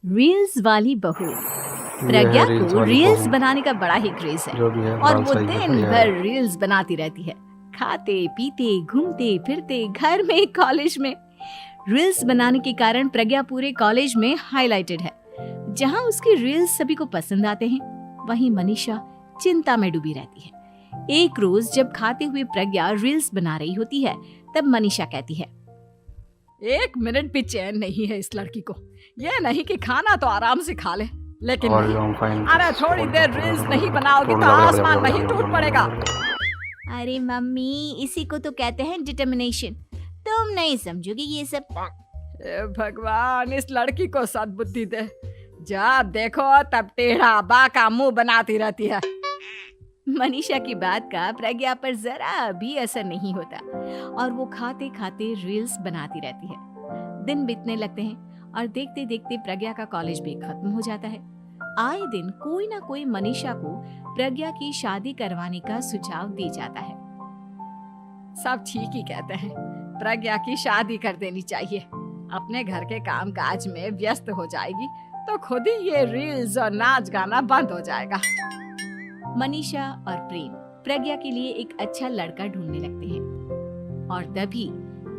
Reels वाली बहू। ये प्रज्ञा है रील्स को वाली रील्स बहू। बनाने का बड़ा ही क्रेज है जो भी है और बाल वो सही है, दिन बढ़िया भर है। रील्स बनाती रहती है। खाते पीते घूमते फिरते घर में कॉलेज में रील्स बनाने के कारण प्रज्ञा पूरे कॉलेज में हाईलाइटेड है। जहां उसकी रील्स सभी को पसंद आते हैं, वहीं मनीषा चिंता में डूबी रहती है। एक रोज जब खाते हुए प्रज्ञा रील्स बना रही होती है, तब मनीषा कहती है, 1 मिनट भी चैन नहीं है इस लड़की को। ये नहीं कि खाना तो आराम से खा ले, लेकिन और नहीं। जो हम फाइन अरे थोड़ी देर रील्स नहीं बनाओगी तो आसमान नहीं टूट पड़ेगा। अरे मम्मी, इसी को तो कहते हैं डिटर्मिनेशन। तुम नहीं समझोगी ये सब। ए भगवान, इस लड़की को सद्बुद्धि दे। जब देखो तब टेढ़ा बाका मुंह बनाती रहती है। मनीषा की बात का प्रज्ञा पर जरा भी असर नहीं होता और वो खाते खाते रील्स बनाती रहती है। दिन बीतने लगते हैं और देखते देखते प्रज्ञा का कॉलेज भी खत्म हो जाता है। आए दिन कोई ना कोई मनीषा को प्रज्ञा की शादी करवाने का सुझाव दे जाता है। सब ठीक ही कहते हैं, प्रज्ञा की शादी कर देनी चाहिए। अपने घर के काम काज में व्यस्त हो जाएगी तो खुद ही ये रील्स और नाच गाना बंद हो जाएगा। मनीषा और प्रेम प्रज्ञा के लिए एक अच्छा लड़का ढूंढने लगते हैं और तभी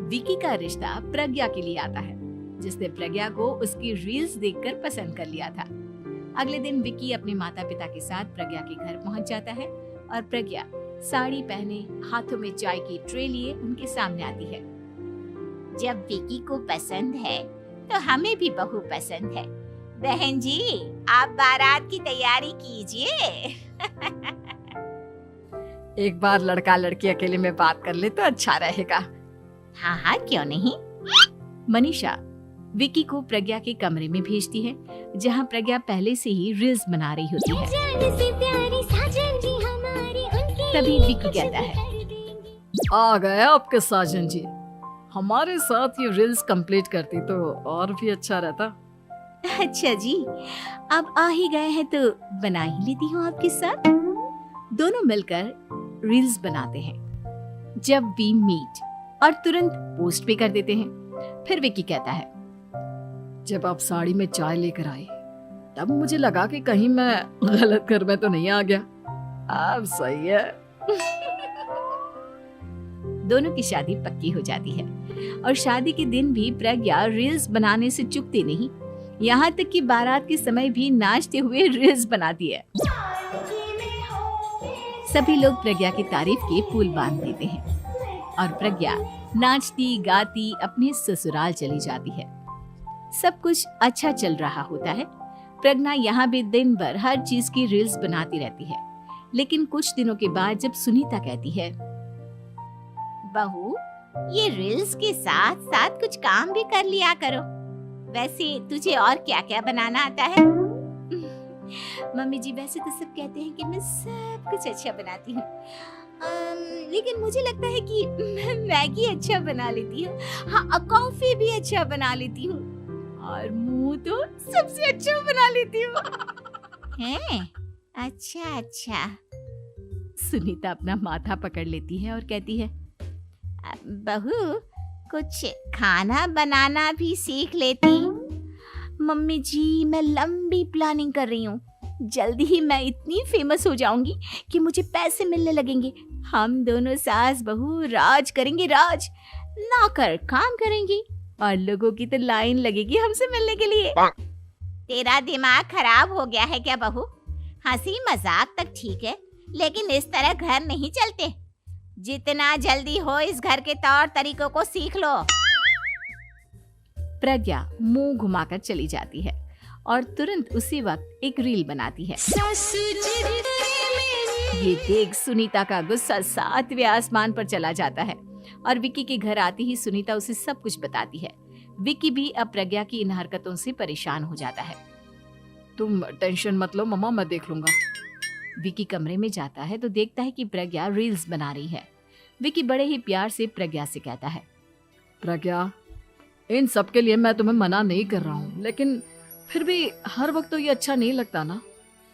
विकी का रिश्ता प्रज्ञा के लिए आता है, जिसने प्रज्ञा को उसकी रील्स देखकर पसंद कर लिया था। अगले दिन विकी अपने माता पिता के साथ प्रज्ञा के घर पहुंच जाता है और प्रज्ञा साड़ी पहने हाथों में चाय की ट्रे लिए उनके सामने आती है। जब विकी को पसंद है तो हमें भी बहू पसंद है। बहन जी, आप बारात की तैयारी कीजिए। एक बार लड़का लड़की अकेले में बात कर ले तो अच्छा रहेगा। हाँ हाँ, क्यों नहीं। मनीषा विकी को प्रज्ञा के कमरे में भेजती है, जहाँ प्रज्ञा पहले से ही रील्स बना रही होती है। तभी विकी कहता है, आ गए आपके साजन जी। हमारे साथ ये रील्स कंप्लीट करती तो और भी अच्छा रहता। अच्छा जी, अब आ ही गए हैं तो बना ही लेती हूँ आपके साथ। दोनों मिलकर रील्स बनाते हैं। जब वी मीट और तुरंत पोस्ट भी कर देते हैं। फिर विकी कहता है, जब आप साड़ी में चाय लेकर आए तब मुझे लगा कि कहीं मैं गलत घर में तो नहीं आ गया। अब सही है। दोनों की शादी पक्की हो जाती है और शादी के दिन भी प्रज्ञा रील्स बनाने से चूकती नहीं। यहाँ तक कि बारात के समय भी नाचते हुए रील्स बनाती है। सभी लोग प्रज्ञा की तारीफ के पुल बांध देते हैं और प्रज्ञा नाचती गाती अपने ससुराल चली जाती है। सब कुछ अच्छा चल रहा होता है। प्रज्ञा यहाँ भी दिन भर हर चीज की रील्स बनाती रहती है। लेकिन कुछ दिनों के बाद जब सुनीता कहती है, बहू, ये रील्स के साथ साथ कुछ काम भी कर लिया करो। वैसे तुझे और क्या क्या बनाना आता है? मम्मी जी, वैसे तो सब कहते हैं कि मैं सब कुछ अच्छा बनाती हूँ, लेकिन मुझे लगता है कि मैं मैगी अच्छा बना लेती हूँ। हाँ, कॉफी भी अच्छा बना लेती हूँ और मुंह तो सबसे अच्छा बना लेती हूँ। हैं? अच्छा अच्छा। सुनीता अपना माथा पकड़ लेती है और कहती है, बहू, कुछ खाना बनाना भी सीख लेती। मम्मी जी, मैं लंबी प्लानिंग कर रही हूँ। जल्दी ही मैं इतनी फेमस हो जाऊंगी कि मुझे पैसे मिलने लगेंगे। हम दोनों सास बहू राज करेंगे, राज। नौकर काम करेंगे और लोगों की तो लाइन लगेगी हमसे मिलने के लिए। तेरा दिमाग खराब हो गया है क्या बहू? हंसी मजाक तक ठीक है, लेकिन इस तरह घर नहीं चलते। जितना जल्दी हो इस घर के तौर तरीकों को सीख लो। प्रज्ञा मुंह घुमाकर चली जाती है और तुरंत उसी वक्त एक रील बनाती है। ये देख सुनीता का गुस्सा 7वें आसमान पर चला जाता है और विकी के घर आती ही सुनीता उसे सब कुछ बताती है। विकी भी अब प्रज्ञा की इन हरकतों से परेशान हो जाता है। तुम टेंशन मत लो मम्मा, मैं देख लूंगा। विकी कमरे में जाता है तो देखता है कि प्रज्ञा रील्स बना रही है। विकी बड़े ही प्यार से प्रज्ञा से कहता है, प्रज्ञा, इन सब के लिए मैं तुम्हें मना नहीं कर रहा हूँ, लेकिन फिर भी हर वक्त तो ये अच्छा नहीं लगता ना।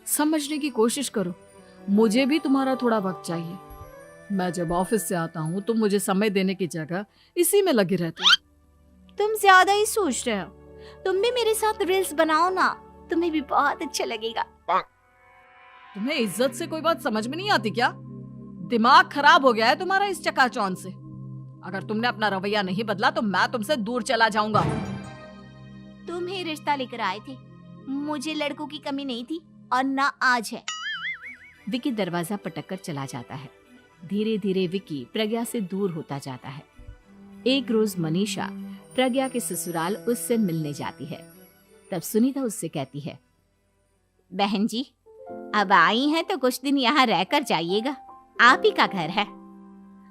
समझने की कोशिश करो, मुझे भी तुम्हारा थोड़ा वक्त चाहिए। मैं जब ऑफिस से आता हूँ तो मुझे समय देने की जगह इसी में लगी रहती हूँ। तुम ज्यादा ही सोच रहे हो। तुम भी मेरे साथ रील्स बनाओ ना, तुम्हें भी बहुत अच्छा लगेगा। तुम्हें इज्जत से कोई बात समझ में नहीं आती क्या? दिमाग खराब हो गया है तुम्हारा इस चकाचौंध से। अगर तुमने अपना रवैया नहीं बदला तो मैं तुमसे दूर चला जाऊंगा। तुम ही रिश्ता लेकर आए थे, मुझे लड़कों की कमी नहीं थी और ना आज है। विकी दरवाजा पटक कर चला जाता है। धीरे धीरे विकी प्रज्ञा से दूर होता जाता है। एक रोज मनीषा प्रज्ञा के ससुराल उससे मिलने जाती है। तब सुनीता उससे कहती है, बहन जी अब आई हैं तो कुछ दिन यहाँ रहकर जाइएगा, आप ही का घर है।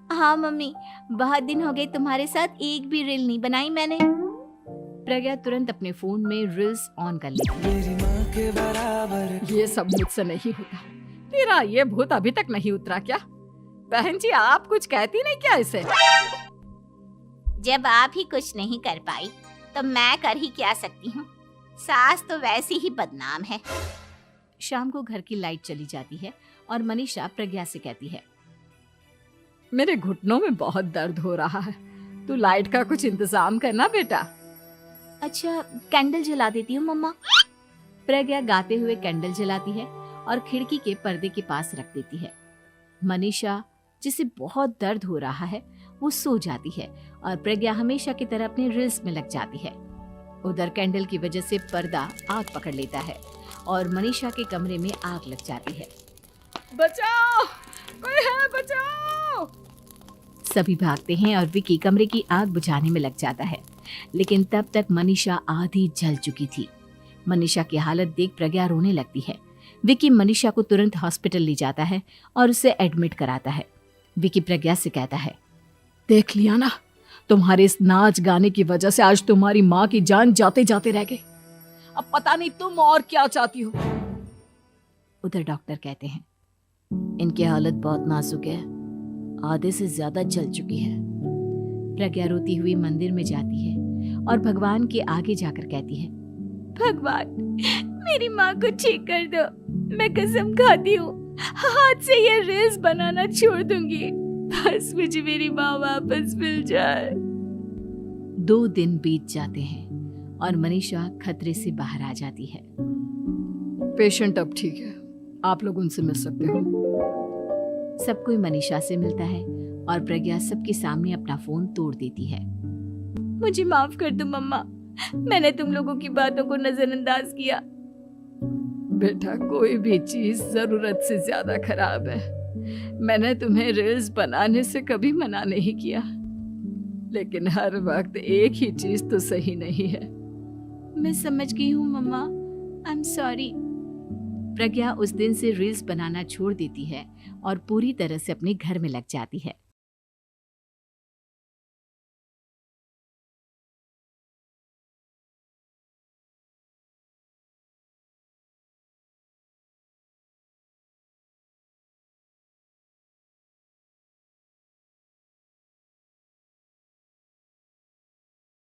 हाँ मम्मी, बहुत दिन हो गए तुम्हारे साथ एक भी रील नहीं बनाई मैंने। प्रज्ञा तुरंत अपने फोन में रील्स ऑन कर लेती है। ये सब मुझसे नहीं होता। तेरा ये भूत अभी तक नहीं उतरा क्या? बहन जी आप कुछ कहती नहीं क्या इसे? जब आप ही कुछ नहीं कर पाई तो मैं कर ही क्या सकती हूँ, सास तो वैसी ही बदनाम है। शाम को घर की लाइट चली जाती है और मनीषा प्रज्ञा से कहती है, मेरे घुटनों में बहुत दर्द हो रहा है, तू लाइट का कुछ इंतजाम करना बेटा। अच्छा कैंडल जला देती हूँ मम्मा। प्रज्ञा गाते हुए कैंडल जलाती है और खिड़की के पर्दे के पास रख देती है। मनीषा जिसे बहुत दर्द हो रहा है वो सो जाती है और प्रज्ञा हमेशा की तरह अपने रील्स में लग जाती है। उधर कैंडल की वजह से पर्दा आग पकड़ लेता है और मनीषा के कमरे में आग लग जाती है। बचाओ, कोई है बचाओ। सभी भागते हैं और विकी कमरे की आग बुझाने में लग जाता है, लेकिन तब तक मनीषा आधी जल चुकी थी। मनीषा की हालत देख प्रज्ञा रोने लगती है। विकी मनीषा को तुरंत हॉस्पिटल ले जाता है और उसे एडमिट कराता है। विकी प्रज्ञा से कहता है, देख लिया ना, तुम्हारे इस नाच गाने की वजह से आज तुम्हारी माँ की जान जाते जाते रह गई। अब पता नहीं तुम और क्या चाहती हो। उधर डॉक्टर कहते हैं, इनकी हालत बहुत नाजुक है, आधे से ज्यादा जल चुकी है। प्रज्ञा रोती हुई मंदिर में जाती है और भगवान के आगे जाकर कहती है, भगवान मेरी माँ को ठीक कर दो, मैं कसम खाती हूँ हाथ से ये रील्स बनाना छोड़ दूंगी, बस मुझे मेरी माँ वापस मिल जाए। 2 दिन बीत जाते हैं और मनीषा खतरे से बाहर आ जाती है। पेशेंट अब ठीक है, आप लोग उनसे मिल सकते हो। सब कोई मनीषा से मिलता है और प्रज्ञा सबके सामने अपना फोन तोड़ देती है। मुझे माफ कर दो मम्मा, मैंने तुम लोगों की बातों को नजरअंदाज किया। बेटा कोई भी चीज जरूरत से ज्यादा खराब है। मैंने तुम्हें रील्स बनाने से कभी मना नहीं किया, लेकिन हर वक्त एक ही चीज तो सही नहीं है। मैं समझ गई हूँ मम्मा, आई एम सॉरी। प्रज्ञा उस दिन से रील्स बनाना छोड़ देती है और पूरी तरह से अपने घर में लग जाती है।